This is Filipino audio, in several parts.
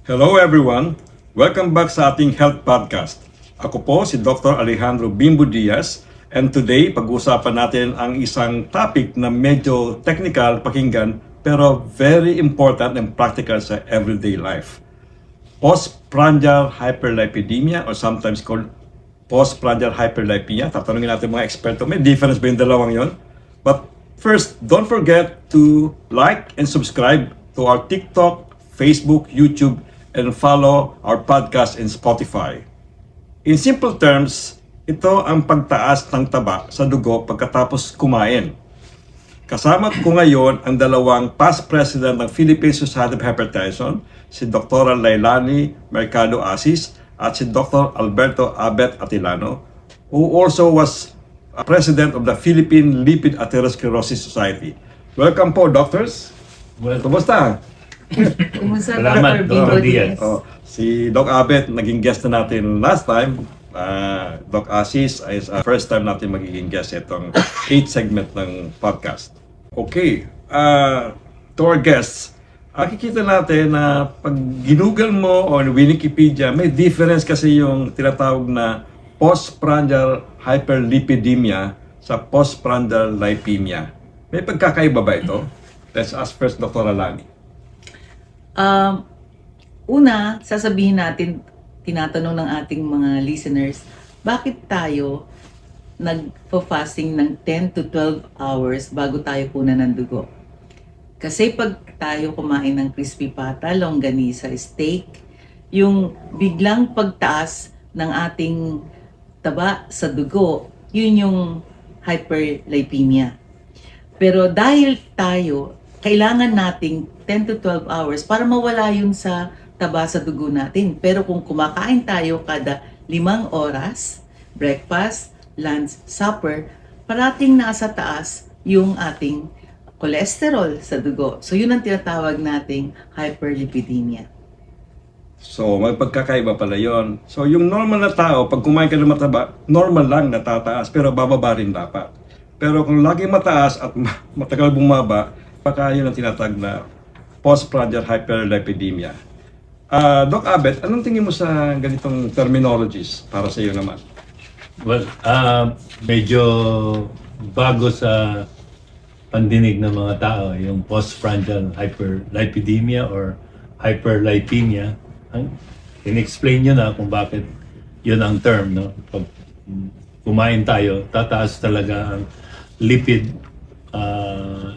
Hello everyone! Welcome back sa ating health podcast. Ako po si Dr. Alejandro Bimbo Diaz and today pag-uusapan natin ang isang topic na medyo technical pakinggan pero very important and practical sa everyday life. Postprandial hyperlipidemia or sometimes called postprandial hyperlipemia. Tatanungin natin mga eksperto, may difference ba yung dalawang yon? But first, don't forget to like and subscribe to our TikTok, Facebook, YouTube, and follow our podcast in Spotify. In simple terms, ito ang pagtaas ng taba sa dugo pagkatapos kumain. Kasama ko ngayon ang dalawang past president ng Philippine Society of Hypertension, si Dr. Leilani Mercado Asis at si Dr. Alberto Abet Atilano, who also was president of the Philippine Lipid Atherosclerosis Society. Welcome po, doctors. Kumusta? Kumusta, Salamat, Dr. Bimbo Dr. Diaz. Diaz? Si Doc Abet, naging guest na natin last time. Doc Asis is first time natin magiging guest itong 8th segment ng podcast. Okay, to our guests, makikita natin na pag ginugol mo o Wikipedia, may difference kasi yung tinatawag na postprandial hyperlipidemia sa postprandial lipemia. May pagkakaiba ba ito? Let's ask first Dr. Alani. Una, sasabihin natin, tinatanong ng ating mga listeners, bakit tayo nagpo-fasting ng 10 to 12 hours bago tayo kunan ng dugo? Kasi pag tayo kumain ng crispy pata, longganisa, steak, yung biglang pagtaas ng ating taba sa dugo, yun yung hyperlipemia. Pero dahil tayo, kailangan nating 10 to 12 hours para mawala yun sa taba sa dugo natin. Pero kung kumakain tayo kada 5 oras, breakfast, lunch, supper, parating nasa taas yung ating cholesterol sa dugo. So yun ang tinatawag nating hyperlipidemia. So, may pagkakaiba pala yon. So, yung normal na tao, pag kumain ka ng mataba, normal lang natataas, pero bababa rin dapat. Pero kung lagi mataas at matagal bumaba, baka yun ang tinatawag na postprandial hyperlipidemia. Doc Abet, anong tingin mo sa ganitong terminologies para sa iyo naman? Well, medyo bago sa pandinig ng mga tao yung postprandial hyperlipidemia or hyperlipemia. In-explain nyo na kung bakit yun ang term, no? Pag kumain tayo, tataas talaga ang lipid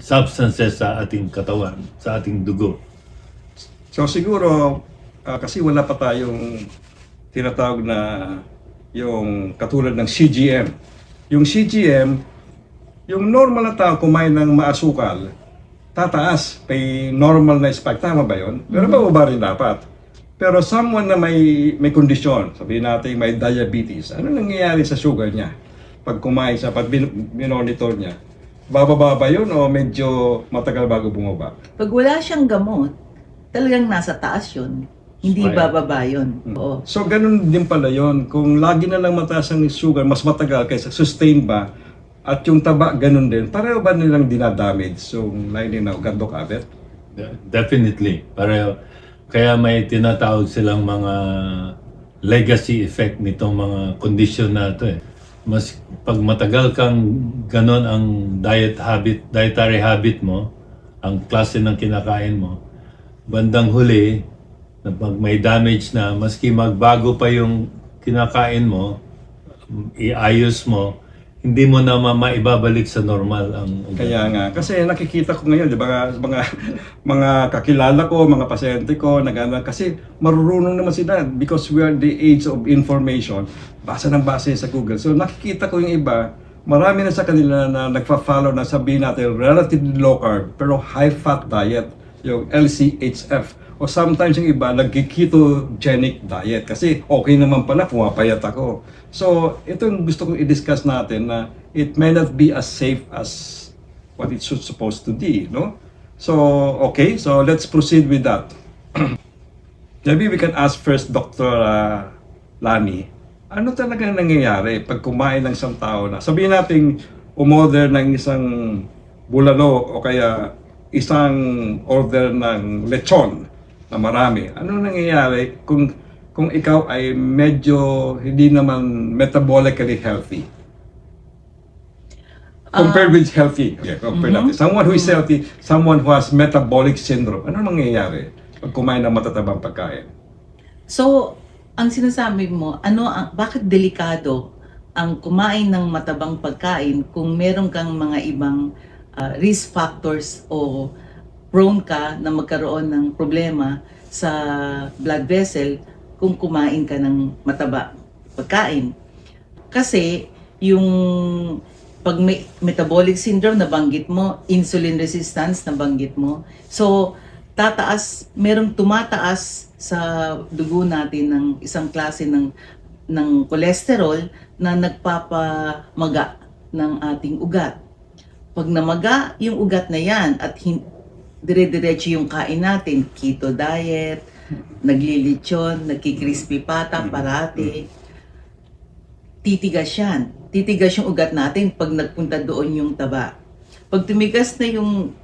substances sa ating katawan, sa ating dugo. So siguro, kasi wala pa tayong tinatawag na yung katulad ng CGM. Yung CGM, yung normal na tao kumain ng maasukal, tataas, may normal na spike. Tama ba yun? Pero bababa rin dapat. Pero someone na may kondisyon, sabihin natin may diabetes, ano nangyayari sa sugar niya? Pag kumain siya, pag binonitor niya, bababa ba yun o medyo matagal bago bumaba? Pag wala siyang gamot, talagang nasa taas yun. Hindi Right. bababa yun. Oo. So ganun din pala yun. Kung lagi na lang mataas ang sugar, mas matagal kaysa sustain ba? At yung taba, ganun din. Pareho ba nilang dinadamage? So, line na Doc Abet? Definitely. Pareho. Kaya may tinatawag silang mga legacy effect nitong mga condition na ito eh. Mas pag matagal kang ganon ang dietary habit mo, ang klase ng kinakain mo, bandang huli, na pag may damage na, maski magbago pa yung kinakain mo, iayos mo, hindi mo na maibabalik sa normal ang Kaya nga, kasi nakikita ko ngayon, di ba, mga kakilala ko, mga pasyente ko, kasi marurunong naman sila because we are the age of information, basa ng basa sa Google. So nakikita ko yung iba, marami na sa kanila na nagpa-follow na sabihin natin relatively low carb, pero high fat diet, yung LCHF. O sometimes yung iba, nag-ketogenic diet kasi okay naman pala, pumapayat ako. So, ito yung gusto kong i-discuss natin na it may not be as safe as what it should supposed to be, no? So, okay, so let's proceed with that. Maybe we can ask first Dr. Lani, ano talaga nangyayari pag kumain ng isang tao na, sabihin natin, umorder ng isang bulalo o kaya isang order ng lechon. na marami, ano nangyayari kung ikaw ay medyo hindi naman metabolically healthy? Compared with healthy. Okay, compare natin. Someone who is healthy, someone who has metabolic syndrome, ano mangyayari pag kumain ng matatabang pagkain? So, ang sinasabi mo, bakit delikado ang kumain ng matabang pagkain kung meron kang mga ibang risk factors o prone ka na magkaroon ng problema sa blood vessel kung kumain ka ng mataba pagkain? Kasi yung pag may metabolic syndrome na banggit mo, insulin resistance na banggit mo, so merong tumataas sa dugo natin ng isang klase ng cholesterol na nagpapamaga ng ating ugat. Pag namaga yung ugat na yan at dire-diretso yung kain natin, keto diet, naglilitsyon, nagkikrispy pata parati, titigas yan. Titigas yung ugat natin pag nagpunta doon yung taba. Pag tumigas na yung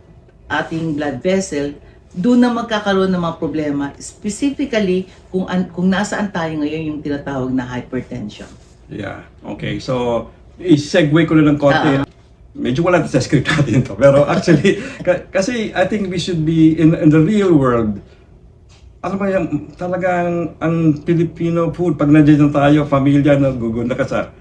ating blood vessel, doon na magkakaroon ng mga problema. Specifically, kung nasaan tayo ngayon yung tinatawag na hypertension. Yeah, okay. So, i-segue ko na ng konti. Medyo wala sa script natin to. Pero actually, kasi I think we should be in the real world. Ano ba yung talagang ang Filipino food, pag nandiyan tayo, pamilya, nagugunda ka sa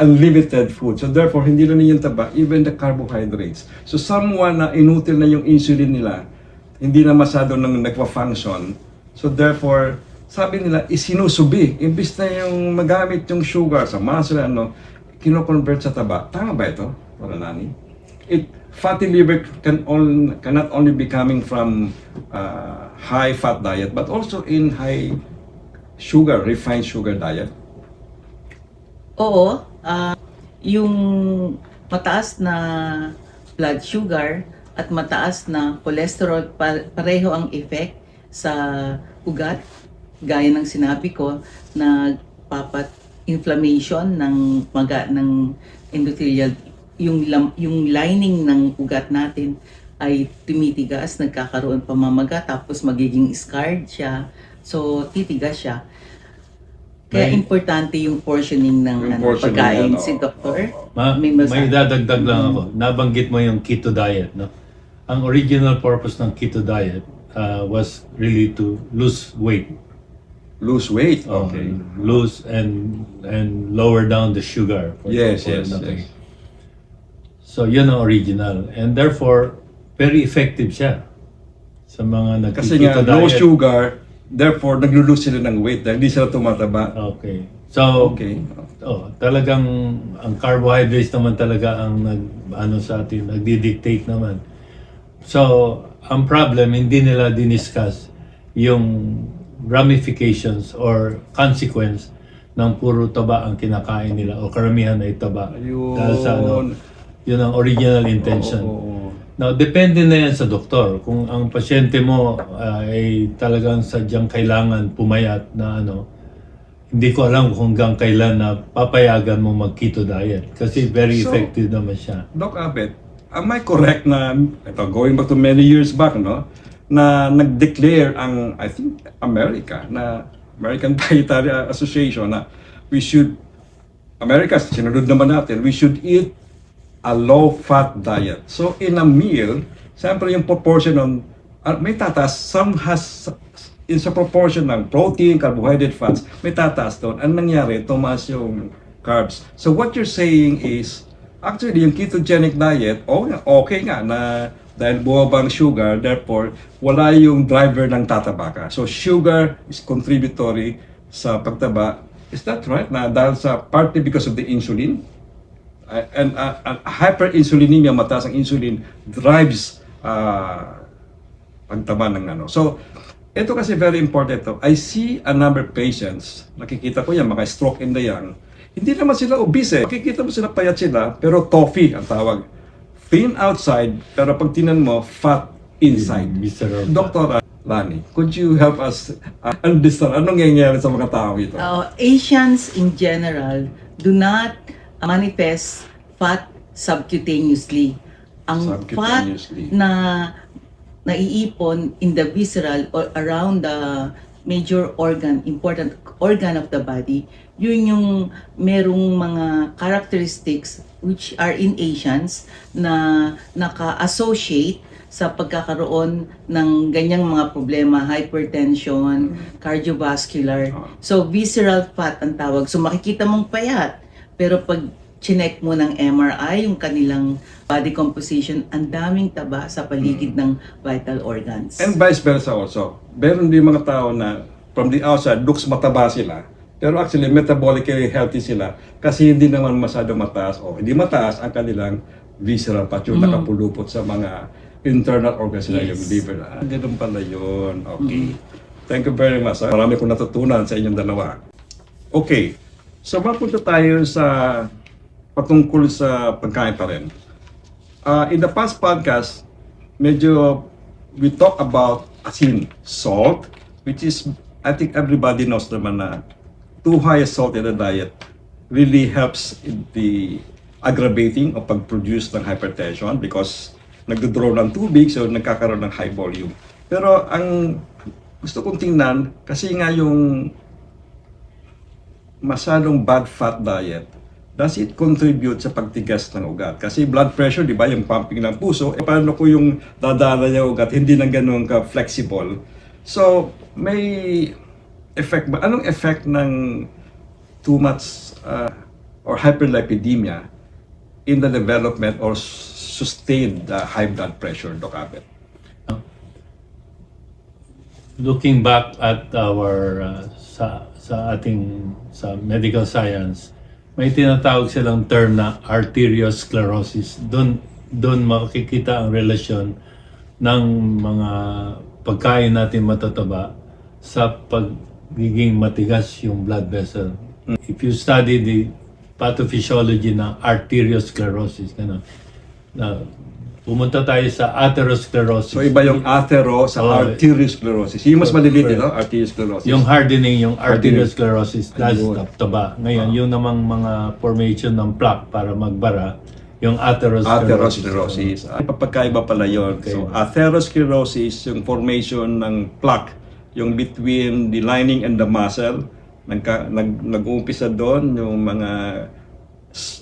unlimited food. So therefore, hindi lang yung taba, even the carbohydrates. So someone na inutil na yung insulin nila, hindi na masyado nang nagpa-function. So therefore, sabi nila, isinusubi. Imbis na yung magamit yung sugar sa muscle, kino-convert sa taba. Tama ba ito, Nani? Fatty liver cannot only be coming from high fat diet, but also in high sugar, refined sugar diet. Oo, yung mataas na blood sugar at mataas na cholesterol, pareho ang effect sa ugat. Gaya ng sinabi ko, inflammation ng maga ng endothelial, yung lining ng ugat natin ay tumitigas, nagkakaroon pamamaga, tapos magiging scarred siya. So, titigas siya. Kaya importante yung portioning ng pagkain. Si Doktor, may dadagdag lang ako. Nabanggit mo yung keto diet, no? Ang original purpose ng keto diet was really to lose weight. Lose weight? Okay. Lose and lower down the sugar. Yes. So, yun ang original. And therefore, very effective siya sa mga Kasi nga, nag-keto diet. low sugar, therefore, naglo-lose sila ng weight dahil hindi sila tumataba. Okay. So, Okay. talagang ang carbohydrates naman talaga ang sa atin, nagdi-dictate naman. So, ang problem, hindi nila diniscuss yung ramifications or consequence ng puro taba ang kinakain nila o karamihan ay taba. Ayun. Dahil sa yun ang original intention. Oo. Now, depende na yan sa doktor. Kung ang pasyente mo ay talagang sadyang kailangan pumayat na hindi ko alam kung hanggang kailan na papayagan mo mag-keto diet. Kasi very effective naman siya. Doc Abet, am I correct na, going back to many years back, na nag-declare I think, American Dietary Association na America, sinunod naman natin, we should eat a low-fat diet. So, in a meal, siyempre yung proportion may tataas, some has, in sa proportion ng protein, carbohydrate, fats, may tataas doon. Ang nangyari, tumaas yung carbs. So, what you're saying is, actually, yung ketogenic diet, okay nga na dahil bumaba ang sugar, therefore, wala yung driver ng tataba ka. So, sugar is contributory sa pagtaba. Is that right? Na dahil partly because of the insulin? And hyperinsulinemia, mataas ang insulin, drives pagtaba ng So, ito kasi very important to. I see a number of patients, nakikita ko yan, mga stroke in the young, hindi naman sila obese. Makikita mo sila payat sila, pero toffee ang tawag. Thin outside, pero pag tinan mo, fat inside. Dr. Lani, could you help us understand anong nangyayari sa mga tao ito? Asians in general do not manifest fat subcutaneously. Ang fat na naiipon in the visceral or around the major organ, important organ of the body, yun yung merong mga characteristics which are in Asians na naka-associate sa pagkakaroon ng ganyang mga problema, hypertension, cardiovascular. So, visceral fat ang tawag. So, makikita mong payat. Pero pag chinek mo ng MRI, yung kanilang body composition, ang daming taba sa paligid ng vital organs. And vice versa also. Meron din mga tao na from the outside, looks mataba sila. Pero actually, metabolically healthy sila kasi hindi naman masyado mataas o hindi mataas ang kanilang visceral fat, yung nakapulupot sa mga internal organs nila, yung liver. Ganun pala yun. Okay. Thank you very much. Marami kong natutunan sa inyong dalawa. Okay. So, mapunta tayo sa patungkol sa pagkain pa rin. In the past podcast, medyo we talk about asin, salt, which is, I think everybody knows naman na too high salt in the diet really helps in the aggravating o pag-produce ng hypertension because nagdodraw ng tubig, so nagkakaroon ng high volume. Pero ang gusto kong tingnan, kasi nga yung masyadong bad fat diet, does it contribute sa pagtigas ng ugat? Kasi blood pressure, di ba, yung pumping ng puso, paano ko yung dadala yung ugat, hindi na ganun ka-flexible. So, may effect ba? Anong effect ng too much or hyperlipidemia in the development or sustained high blood pressure, Doc Abet? Looking back at our sa medical science, may tinatawag silang term na arteriosclerosis. Doon makikita ang relasyon ng mga pagkain natin matataba sa pagiging matigas yung blood vessel. If you study the pathophysiology ng arteriosclerosis, pumunta tayo sa atherosclerosis. So iba yung athero sa arteriosclerosis. Yung mas maliliit, no? Arteriosclerosis. Yung hardening, yung Hardening. arteriosclerosis, that's Ayun. taba. Ngayon, yung namang mga formation ng plaque para magbara, yung atherosclerosis. Atherosclerosis. Pagkaiba pala yun. So, atherosclerosis, yung formation ng plaque, yung between the lining and the muscle, nag-uumpisa doon yung mga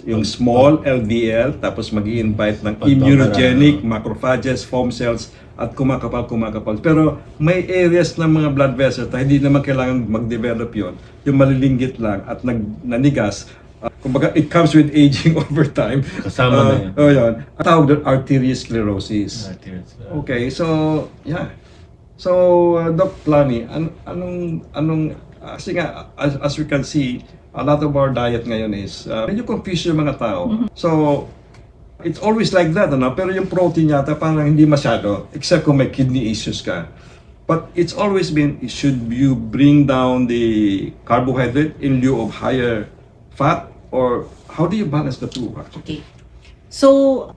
yung small LDL, tapos mag-i-invite ng immunogenic macrophages, foam cells, at kumakapal. Pero may areas ng mga blood vessels na hindi naman kailangan mag-develop yon, yung malilinggit lang at nanigas. Kumbaga, it comes with aging over time. Kasama na yun. Yun. Ang tawag doon, arteriosclerosis. Okay, so, yeah. So, Doc Plani, kasi nga, as we can see, a lot of our diet ngayon is medyo confused yung mga tao. So, it's always like that, ano? Pero yung protein yata parang hindi masyado, except kung may kidney issues ka. But it's always been, should you bring down the carbohydrate in lieu of higher fat? Or how do you balance the two? Okay. So,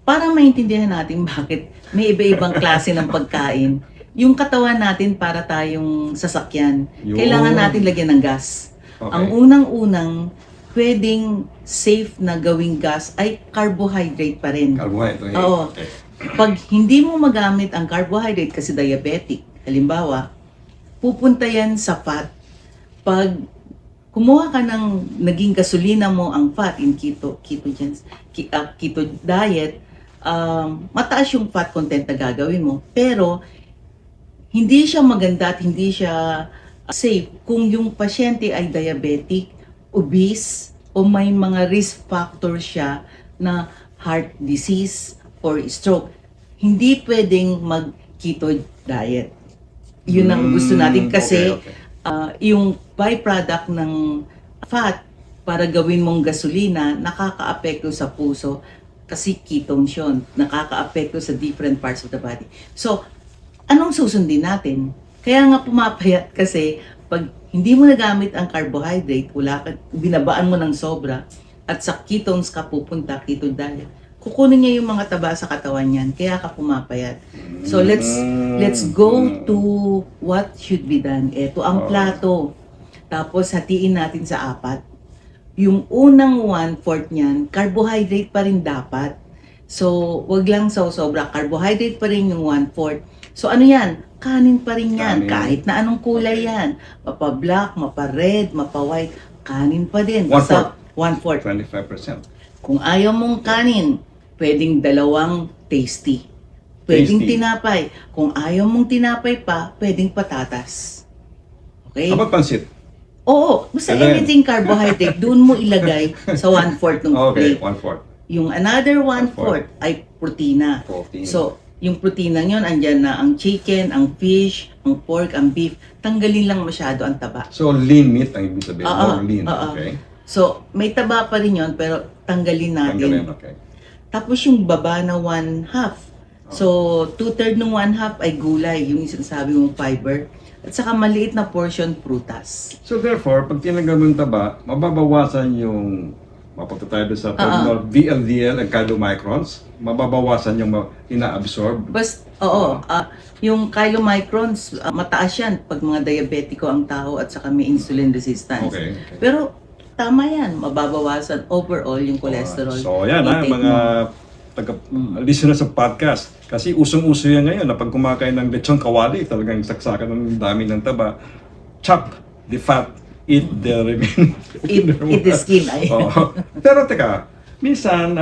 para maintindihan natin bakit may iba-ibang klase ng pagkain, yung katawan natin para tayong sasakyan, Yun. kailangan natin lagyan ng gas. Okay. Ang unang-unang pwedeng safe na gawing gas ay carbohydrate pa rin. Carbohydrate. Oo. Okay. Pag hindi mo magamit ang carbohydrate kasi diabetic, halimbawa, pupunta yan sa fat. Pag kumuha ka ng naging gasolina mo ang fat in keto diet, mataas yung fat content na gagawin mo. Pero hindi siya maganda at hindi siya safe kung yung pasyente ay diabetic, obese, o may mga risk factor siya na heart disease or stroke. Hindi pwedeng mag-keto diet. Yun ang gusto natin kasi okay. Yung byproduct ng fat para gawin mong gasolina, nakaka-apekto sa puso kasi ketones yun. Nakaka-apekto sa different parts of the body. So, anong susundin natin? Kaya nga pumapayat kasi pag hindi mo nagamit ang carbohydrate, binabaan mo ng sobra, at sa ketones ka pupunta, keto diet, kukunin niya yung mga taba sa katawan niyan, kaya ka pumapayat. So let's go to what should be done. Ito ang plato. Tapos hatiin natin sa 4. Yung unang 1/4 niyan, carbohydrate pa rin dapat. So, wag lang sobra. Carbohydrate pa rin yung 1/4. So, ano yan? Kanin pa rin yan. Kanin. Kahit na anong kulay Okay. yan. Mapa-black, mapa-red, mapa-white. Kanin pa din. 1/4. 1/4. 25%. Kung ayaw mong kanin, pwedeng dalawang tasty. Pwedeng Tasty. tinapay. Kung ayaw mong tinapay pa, pwedeng patatas. Okay? How about pansit? Oo, basta Ganun. anything carbohydrate, doon mo ilagay sa 1/4 ng Okay, plate. 1/4. Yung another 1/4 ay protina. Protein. So, yung protina yun, andyan na ang chicken, ang fish, ang pork, ang beef. Tanggalin lang masyado ang taba. So, lean meat ang ibig sabihin. Oo, More lean. oo. Okay. So, may taba pa rin yun, pero tanggalin natin. Tanggalin, okay. Tapos yung baba na 1/2. So, 2/3 ng 1/2 ay gulay, yung sinasabi mong fiber. At saka maliit na portion prutas. So, therefore, pag tinanggal mo yung taba, mababawasan yung mapunta tayo doon sa terminal VLDL and chylomicrons. Mababawasan yung ina-absorb. Oo, yung chylomicrons, mataas yan pag mga diabetiko ang tao at saka may insulin resistance. Okay. Pero tama yan, mababawasan overall yung cholesterol. So, yan Intake mga mo. listeners of podcast. Kasi usong-uso yan ngayon na pag kumakain ng lechon kawali, talagang saksakan ng dami ng taba. Chop the fat, eat the remaining. Eat the skin. Ay. Oo. Pero teka, minsan,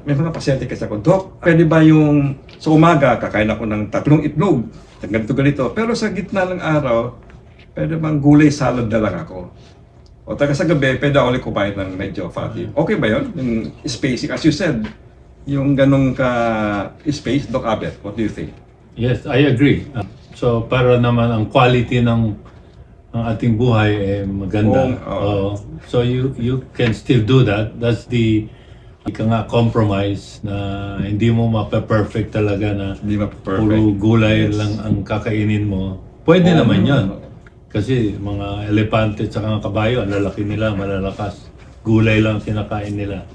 may mga pasyente kasi ako, Dok, pwede ba yung sa umaga, kakain ako ng 3 itlog, ganito. Pero sa gitna ng araw, pwede bang gulay salad na lang ako? O taga sa gabi, pwede ako ulit kumain ng medyo fatty. Okay ba yun? Yung spacing, as you said, yung ganong ka-space, Doc Abet, what do you think? Yes, I agree. So para naman ang quality ng ating buhay maganda. Oo. So you can still do that. That's the ika nga compromise na hindi mo mape-perfect talaga na Hindi puro ma-perfect. gulay Yes. lang ang kakainin mo. Pwede Oo. naman 'yon. Kasi mga elepante at saka kabayo, ang lalaki nila, malalakas. Gulay lang kinakain nila.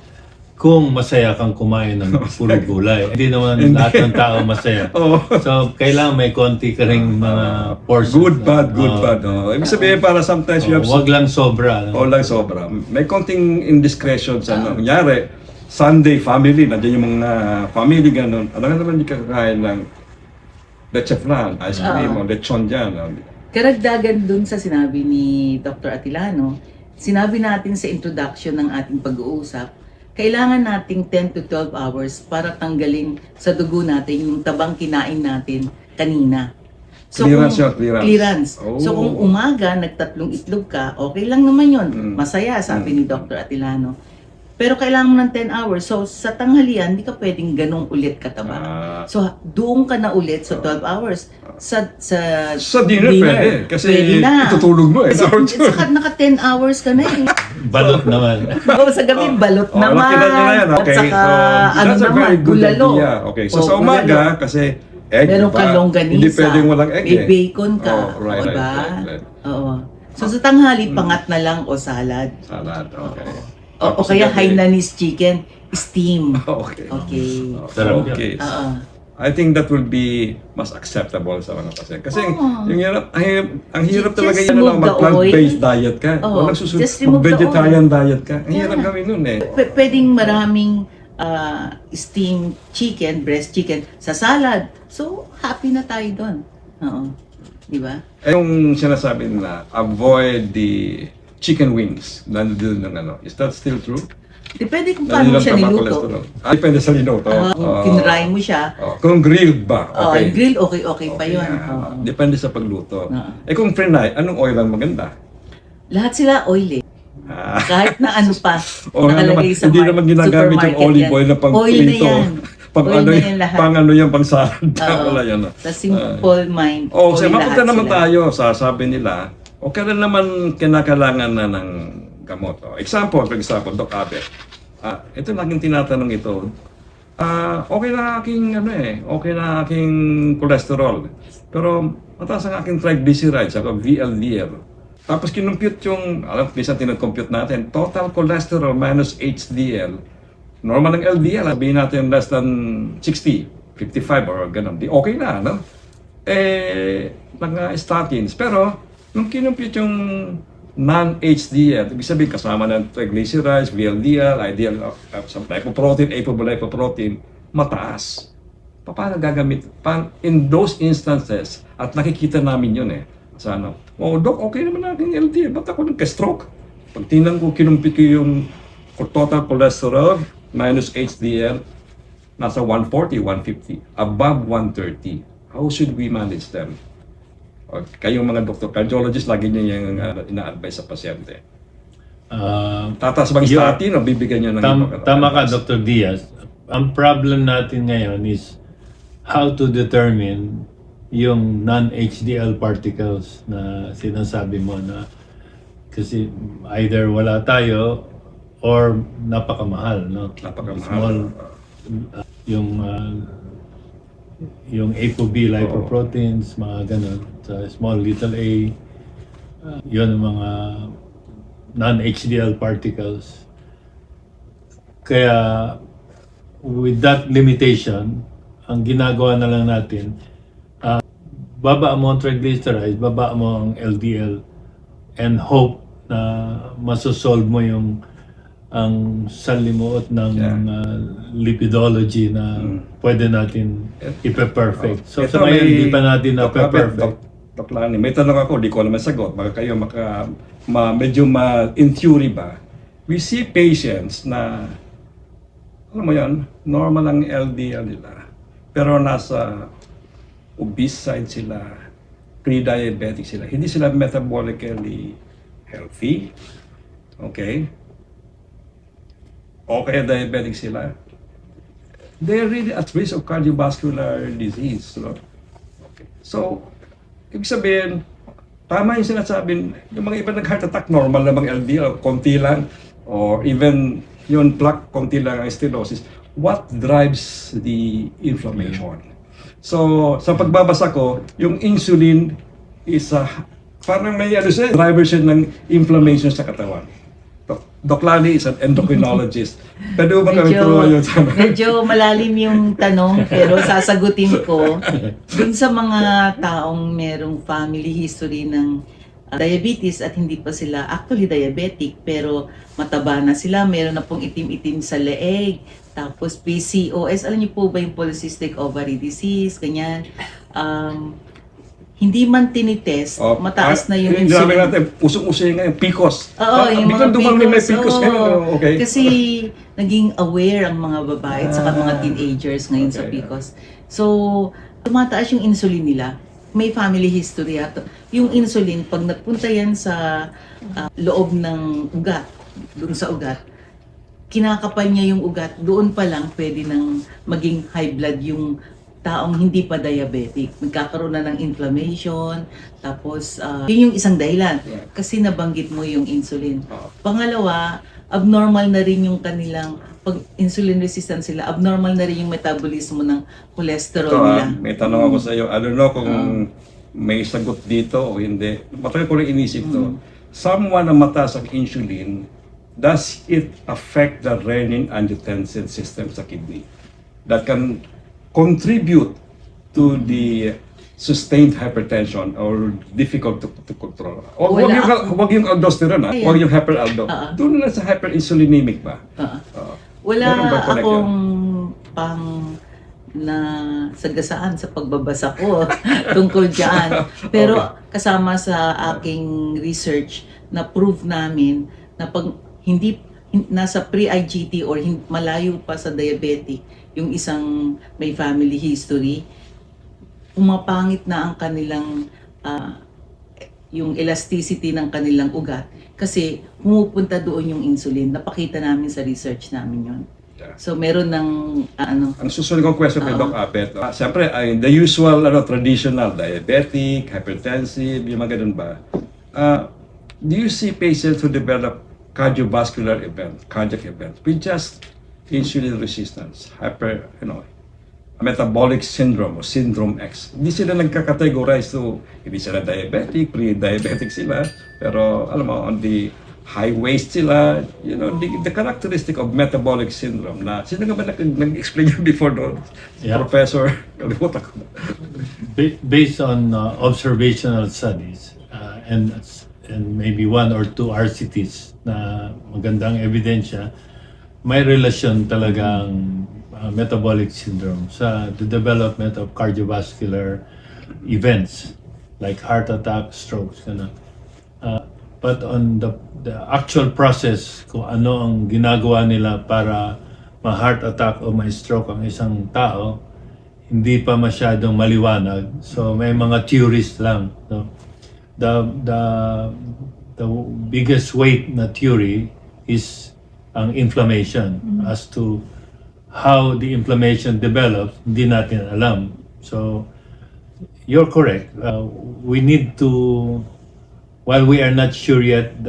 Kung masaya kang kumain ng puro gulay. Hindi naman lahat ng tao masaya. Oo. So, kailangan may konti ka ring mga portion. Good, bad, good, bad. Oh. Ibig sabihin, para sometimes you have Wag lang sobra. o lang sobra. May konting indiscretion sa ano. Kunyari, Sunday family, nandiyan yung mga family ganun. Alam nga naman, hindi ka kakain ng leche flan, ice cream, o lechon dyan. Karagdagan dun sa sinabi ni Dr. Atilano, sinabi natin sa introduction ng ating pag-uusap, kailangan nating 10 to 12 hours para tanggalin sa dugo natin yung tabang kinain natin kanina. Clearance yun, clearance. Oh. So kung umaga, nagtatlong itlog ka, okay lang naman yun. Masaya, sabi ni Mm. Dr. Atilano. Pero kailangan mo ng 10 hours. So sa tanghalian, hindi ka pwedeng ganong ulit kataba. So doon ka na ulit sa 12 hours. Sa dinner pwede. Kasi pwede na. itutulog mo eh. Kasi saka naka 10 hours ka na eh. Balot naman. Oo, sa gabi, balot Oh, naman. nakita nyo na yan. Okay. At saka, So, ano that's a naman, very good bulalo. idea. Okay. So, Oh, sa umaga, bulalo. kasi egg, Meron diba? kang longganisa. Hindi pwedeng walang egg May eh. bacon ka. Oh, right, diba? right. Oo. So, sa tanghali, pangat na lang o salad. Salad, okay. O kaya Hainanese chicken, steam. Okay. Okay. Sarap yan. Okay. Oo. I think that will be mas acceptable sa mga pasyente. Kasi Oo. yung hirap, ang hirap Just talaga yan remove lang, the mag-plant-based diet ka. Oo. Walang susunod, Just remove the mag-vegetarian diet ka. Ang hirap Yeah. gawin nun eh. Pwedeng maraming steamed chicken, breast chicken, sa salad. So, happy na tayo doon. Oo. Di ba? Eh, yung sinasabi nila, avoid the chicken wings. Nandun ng ano. Is that still true? Depende kung paano mo siya niluto. Depende sa niluto. Kung kinry mo siya, Kung grilled ba? Okay. grill, okay pa yun. yan. Oo. Depende sa pagluto. Oo. Eh kung frenay, anong oil ang maganda? Lahat sila oil eh. Ah. Kahit na ano pa, O nga naman, nakalagay sa hindi naman ginagamit yung supermarket olive yan. oil na pang Oil na prito. yan. Pang Oil ano, na yan lahat. pang ano yan, pang salad. Oo. Wala yan. Sa simple mind, Oh, oil kasi mapunta lahat naman sila. tayo sa sabi nila, okay rin naman kinakailangan na ng gamot. Oh, for example, Doc Abet. Ito laging tinatanong ito. Okay na aking okay na aking cholesterol. Pero mataas ang aking triglycerides, ako VLDL. Tapos kinumpute yung, minsan tinag-compute natin, total cholesterol minus HDL. Normal ng LDL, sabihin natin less than 60, 55 or ganun. Di okay na, no? Mga statins. Pero, nung kinumpute yung non-HDL, ibig sabihin kasama ng triglycerides, VLDL, IDL, some lipoprotein, apolipoprotein, mataas. Paano gagamit? In those instances, at nakikita namin yun sa ano, Doc, okay naman aking LDL, ba't ako nagka-stroke? Pag tingnan ko, kinumpit ko yung total cholesterol minus HDL, nasa 140, 150, above 130. How should we manage them? O, kayong mga doctor, cardiologist, lagi niyo yung ina-advise sa pasyente. Tatas bang Yung- statin o bibigyan niyo ng Tama ka, Dr. Diaz. Ang problem natin ngayon is how to determine yung non-HDL particles na sinasabi mo na kasi either wala tayo or napakamahal, no? Napakamahal. Small, yung ApoB lipoproteins, mga ganun. So, small little a, yun ang mga non-HDL particles. Kaya, with that limitation, ang ginagawa na lang natin, baba mo ang triglycerides, baba mo ang LDL, and hope na masosolve mo yung ang sanlimuot ng lipidology na pwede natin ipe-perfect. So Ito sa ngayon, may- hindi pa natin Doc Abet, na-perfect. Doc Lani, may tanong ako, di ko alam ang sagot. Baka kayo medyo in theory ba? We see patients na, alam mo yan, normal ang LDL nila. Pero nasa obese side sila, pre-diabetic sila. Hindi sila metabolically healthy. Okay? O kaya diabetic sila. They're really at risk of cardiovascular disease. No? Okay. So, ibig sabihin, tama yung sinasabi, yung mga iba nag-heart attack, normal namang LDL, konti lang, or even yung plaque, konti lang ang stenosis. What drives the inflammation? So, sa pagbabasa ko, yung insulin is parang may driver siya ng inflammation sa katawan. Doc Lani is an endocrinologist. Pwede mo ba kami turuan yun sa medyo malalim yung tanong, pero sasagutin ko. Dun sa mga taong merong family history ng diabetes at hindi pa sila actually diabetic, pero mataba na sila, meron na pong itim-itim sa leeg, tapos PCOS, alam niyo po ba yung polycystic ovary disease, ganyan. Hindi man tinitest, mataas na yung Hindi namin natin, usong-uso yung ngayon, PCOS. Oo, yung mga may PCOS. PCOS ngayon, okay. Kasi naging aware ang mga babae at saka mga teenagers ngayon sa Okay. PCOS. So, tumataas yung insulin nila. May family history at yung insulin, pag nagpunta yan sa loob ng ugat, doon sa ugat, kinakapal niya yung ugat, doon pa lang pwede nang maging high blood yung taong hindi pa diabetic. Nagkakaroon na ng inflammation, tapos yun yung isang dahilan. Kasi nabanggit mo yung insulin. Pangalawa, abnormal na rin yung kanilang, pag insulin resistant sila, abnormal na rin yung metabolismo ng cholesterol Ito, nila. may tanong ako sa iyo. I don't know kung may sagot dito o hindi. Matagal ko lang inisip to. Someone na mataas ang insulin, does it affect the renin-angiotensin system sa kidney? That can contribute to the sustained hypertension or difficult to control. O wag yung aldosterone, Ayan. wag yung hyperaldo. Doon na sa hyperinsulinemic ba? Wala Meron ba connect akong pang na sagasaan sa pagbabasa ko tungkol dyan. Pero kasama sa aking research na prove namin na pag nasa pre-IGT or malayo pa sa diabetic, yung isang may family history, pumapangit na ang kanilang yung elasticity ng kanilang ugat kasi pumupunta doon yung insulin. Napakita namin sa research namin yun. So meron ng Ang susunod kong question kay Doc Abet, siyempre, the usual traditional diabetic, hypertensive, yung mga ganun ba? Do you see patients who develop cardiovascular events, cardiac events, with just insulin resistance, metabolic syndrome o syndrome X? Hindi sila nagka-categorize to, hindi sila diabetic, pre-diabetic sila, pero alam mo, on the high waist sila, the characteristic of metabolic syndrome na, sino nga ba nag-explain yun before doon? Yeah. Professor, kalimutan ko. Based on observational studies and maybe 1 or 2 RCTs na magandang ebidensya, may relasyon talagang metabolic syndrome, sa the development of cardiovascular events like heart attack, strokes, gano'n. But on the actual process, kung ano ang ginagawa nila para ma-heart attack o ma-stroke ang isang tao, hindi pa masyadong maliwanag. So may mga theories lang. No? The biggest weight na theory is ang inflammation. As to how the inflammation develops, hindi natin alam. So you're correct. We need to, while we are not sure yet,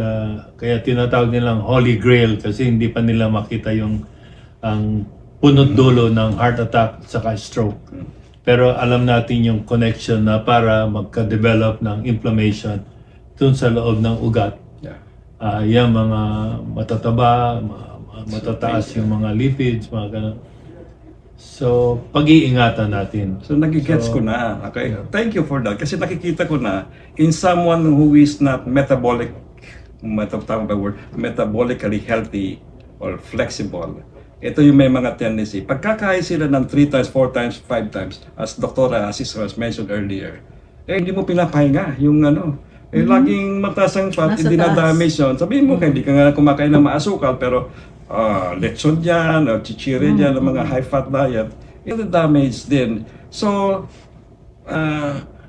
kaya tinatawag nilang Holy Grail kasi hindi pa nila makita yung ang punot dulo ng heart attack at saka stroke. Pero alam natin yung connection na para magka-develop ng inflammation dun sa loob ng ugat. Yeah. Yung mga matataba, matataas yung mga lipids, mga ganun. So, pag-iingatan natin. So nagigets ko na. Okay. Thank you for that. Kasi nakikita ko na in someone who is not metabolically healthy or flexible, ito yung may mga tendency. Pagkakain sila ng 3 times, 4 times, 5 times, as Dr. Asis was mentioned earlier, hindi mo pinapahinga yung laging mataas ang fat, Nasa hindi na taas. damage yun. Sabihin mo, hindi ka nga kumakain ng maasukal, pero lechon yan, o chichire yan, ng mga high-fat diet, ito damage din. So,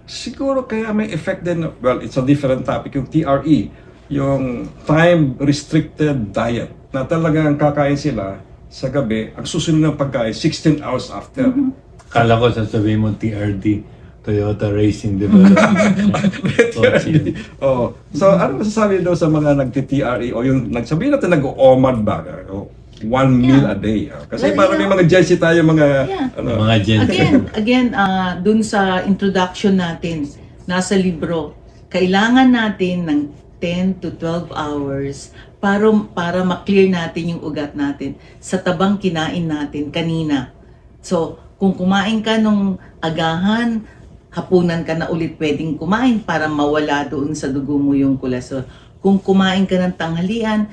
siguro kaya may effect din, well, it's a different topic, yung TRE, yung time-restricted diet, na talagang kakain sila sa gabi, ang susunod ng pagkain, 16 hours after. Kala ko sasabihin mo TRD, Toyota Racing Development. Oh. So, ano masasabi daw sa mga nagti-TRE o yung nagsabihin natin nag-OMAD ba? One meal a day. Kasi Well, parang may mga Gen Z tayo, mga Yeah. Mga Gen Z. Again, dun sa introduction natin, nasa libro, kailangan natin ng 10 to 12 hours para ma-clear natin yung ugat natin sa tabang kinain natin kanina. So, kung kumain ka nung agahan, hapunan ka na ulit pwedeng kumain para mawala doon sa dugo mo yung cholesterol. Kung kumain ka ng tanghalian,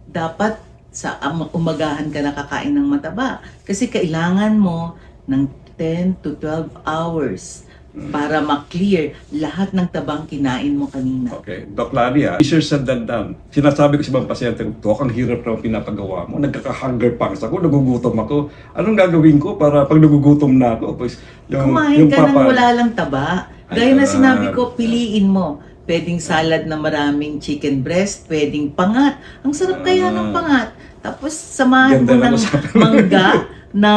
dapat sa umagahan ka na kakain ng mataba. Kasi kailangan mo ng 10 to 12 hours para ma-clear lahat ng tabang kinain mo kanina. Okay, Doc Larry, easier said than done. Sinasabi ko sa mga pasyente ko, Doc, ang hirap na pinapagawa mo. Nagkaka-hunger pangs ako, nagugutom ako. Anong gagawin ko para pag nagugutom na ako? Pues, Kumain ka ng wala lang taba. Gaya na Ay, sinabi ko, piliin mo. Pwedeng salad na maraming chicken breast, pwedeng pangat. Ang sarap kaya ng pangat. Tapos samahan mo Ganda ng ng usapan. mangga na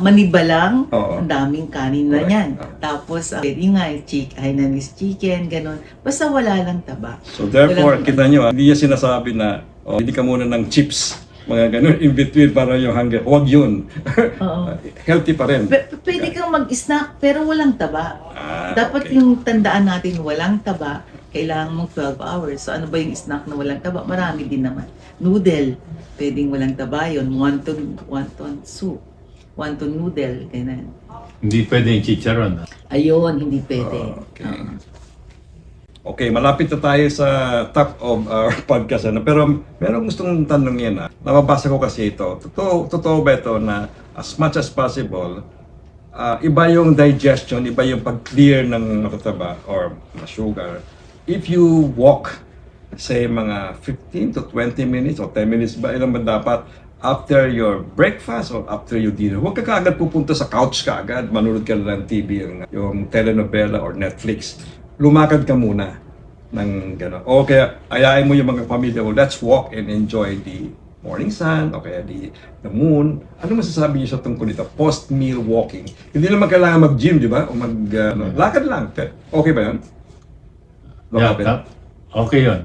manibalang, Oo. ang daming kanin na Correct. yan. Tapos, yun nga, Hainanese chicken, ganun. Basta wala lang taba. So therefore, Walang- kita nyo, hindi niya sinasabi na, hindi ka muna ng chips, mga ganun, in between para yung hunger. Huwag yun. Oo. Healthy pa rin. Pwede kang mag-snack pero walang taba. Dapat okay. yung tandaan natin walang taba, kailangan mong 12 hours. So ano ba yung snack na walang taba? Marami din naman. Noodle, pwedeng walang taba yun. Wonton soup. Wonton noodle, ganyan. Hindi pwede yung chicharon. Ayun, hindi pwede. Okay. Okay, malapit na tayo sa top of our podcast. Pero merong gustong tanongin. Nababasa ko kasi ito. Totoo ba ito na as much as possible, iba yung digestion, iba yung pag-clear ng matataba or sugar. If you walk, say mga 15 to 20 minutes or 10 minutes ba, ilan ba dapat after your breakfast or after your dinner? Huwag ka kaagad pupunta sa couch kaagad, manonood ka lang ng TV, yung telenovela or Netflix. Lumakad ka muna ng gano'n. O kaya ayain mo yung mga pamilya mo, let's walk and enjoy the morning sun o kaya the moon. Ano masasabi niyo sa tungkol dito? Post-meal walking. Hindi naman kailangan mag-gym, di ba? O lakad lang. Okay ba yun? Yeah, okay yun.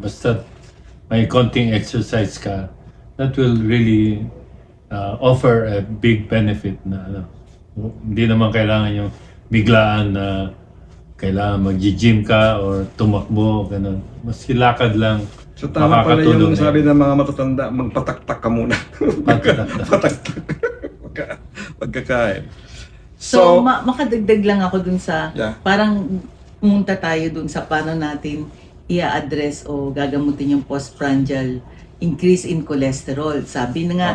Basta may konting exercise ka, that will really offer a big benefit na hindi naman kailangan yung biglaan na kailangan mag-gym ka or tumakbo, ganun. Maski lakad lang, So tama pala yung makakatulong na sabi yun. ng mga matatanda, magpataktak ka muna. Pataktak. Pataktak. Pagkakain. So, makadagdag lang ako dun sa, Yeah. parang pumunta tayo dun sa paano natin i-address o gagamutin yung postprandial increase in cholesterol. Sabi na nga,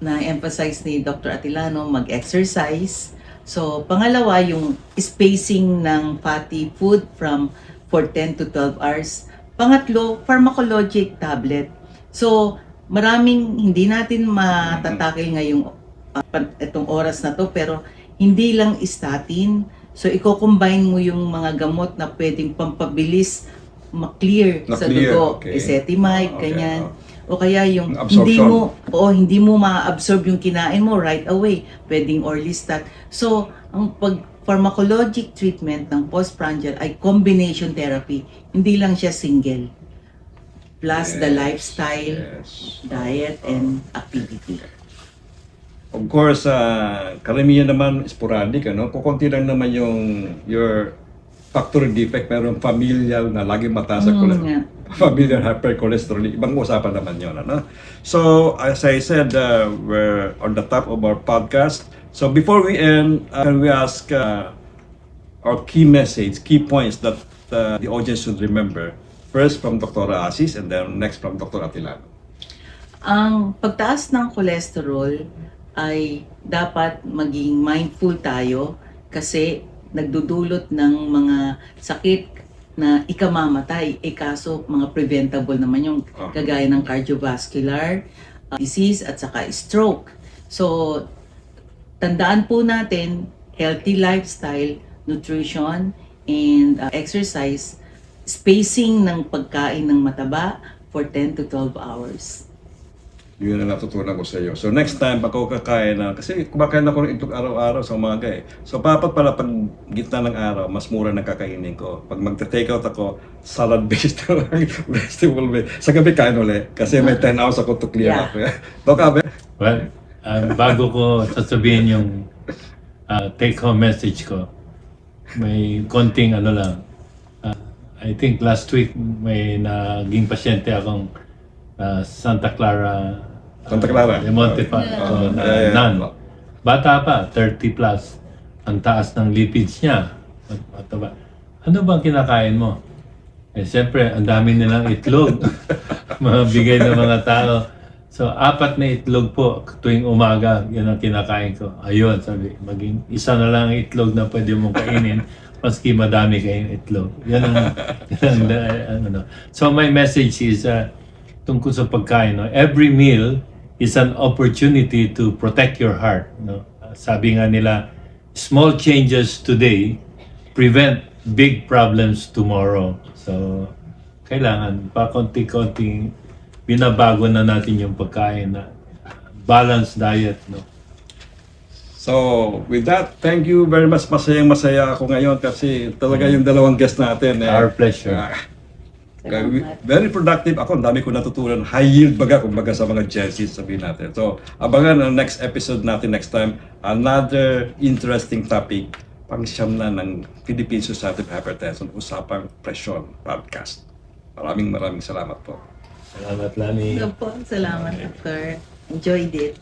na-emphasize ni Dr. Atilano, mag-exercise. So, pangalawa, yung spacing ng fatty food for 10 to 12 hours. Pangatlo, pharmacologic tablet. So, maraming hindi natin matatakil ngayong itong oras na to, pero hindi lang statin. So, i-combine mo yung mga gamot na pwedeng pampabilis ma-clear sa Na-clear, dugo. okay. Ezetimibe, Okay, ganyan. O kaya yung Absorption. hindi mo ma-absorb yung kinain mo right away. Pwedeng Orlistat. So, ang pharmacologic treatment ng postprandial ay combination therapy. Hindi lang siya single. Plus the lifestyle, Yes. diet, and activity. Of course, karamihan naman sporadic, ano? Kukunti lang naman your factory defect, pero familial na laging mataas ang nga. familial hypercholesterol, ibang usapan naman yun, ano? So, as I said, we're on the top of our podcast. So, before we end, can we ask our key message, key points that the audience should remember? First from Dr. Asis and then next from Dr. Atilano. Ang pagtaas ng cholesterol ay dapat maging mindful tayo kasi nagdudulot ng mga sakit na ikamamatay. Kaso mga preventable naman yung kagaya ng cardiovascular disease at saka stroke. So, tandaan po natin, healthy lifestyle, nutrition, and exercise, spacing ng pagkain ng mataba for 10 to 12 hours. Yun ang natutunan ko sa iyo. So next time, pag ako kakain na, kasi kumakain ako ng itlog araw-araw sa umaga eh. So dapat pala pag gitna ng araw, mas mura na kakainin ko. Pag magte-take out ako, salad-based na lang, vegetable-based. Sa gabi kain ulit, kasi may 10 hours ako to clear up. Dok Abe? Well, bago ko sasabihin yung take-home message ko, may konting ano lang. I think last week may naging pasyente akong Santa Clara de Montefiore nun. Bata pa, 30 plus. Ang taas ng lipids niya. Mataba. Ano bang kinakain mo? Siyempre, ang dami nilang itlog. Mga bigay ng mga tao. So, 4 na itlog po tuwing umaga. Yan ang kinakain ko. Ayun, sabi, maging isa na lang ang itlog na pwede mong kainin maski madami kayong itlog. Yan ang ano. So, my message is tungkol sa pagkain. No? Every meal is an opportunity to protect your heart. No? Sabi nga nila, small changes today prevent big problems tomorrow. So, kailangan pa konti-konting binabago na natin yung pagkain na balanced diet. No? So, with that, thank you very much. Masayang-masaya ako ngayon kasi talaga yung dalawang guest natin. Our pleasure. Very productive. Ako, ang dami ko natutunan. High yield kumbaga sa mga Gen-Zs, sabihin natin. So, abangan ang next episode natin next time. Another interesting topic. Pang-siyam na ng Philippine Society of Hypertension, Usapang Presyon Podcast. Maraming salamat po. Salamat, Lani. Salamat, Dr. Enjoyed it.